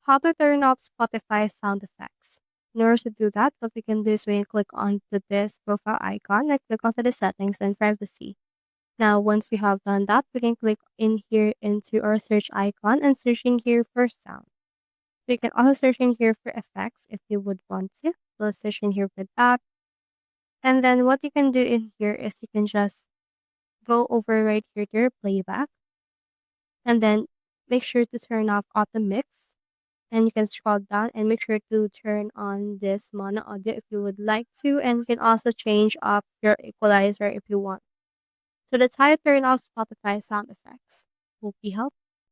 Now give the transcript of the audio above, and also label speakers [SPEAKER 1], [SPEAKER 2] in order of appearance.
[SPEAKER 1] How to turn off Spotify sound effects. In order to do that, what we can do is we can click onto this profile icon and click onto the settings and privacy. Now, once we have done that, we can click in here into our search icon and search in here for sound. We can also search in here for effects if you would want to. So search in here for that. And then what you can do in here is you can just go over right here to your playback and then make sure to turn off auto mix. And you can scroll down and make sure to turn on this mono audio if you would like to. And you can also change up your equalizer if you want. So that's how you turn off Spotify sound effects. Hope you help.